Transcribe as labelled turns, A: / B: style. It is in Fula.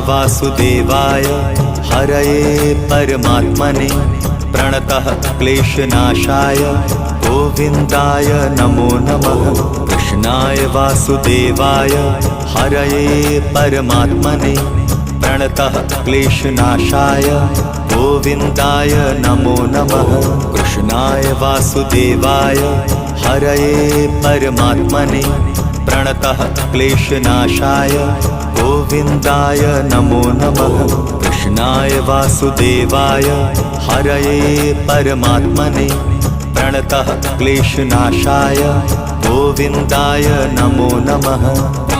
A: वासुदेवाय हरये परमात्मने प्रणतः क्लेशनाशाय गोविन्दाय नमो नमः। कृष्णाय वासुदेवाय हरये परमात्मने प्रणतः क्लेशनाशाय गोविन्दाय नमो नमः। कृष्णाय वासुदेवाय हरये परमात्मने प्रणतः क्लेशनाशाय गोविन्दाय नमो नमः। कृष्णाय वासुदेवाय हरये परमात्मने प्रणतः क्लेशनाशाय गोविन्दाय नमो नमः।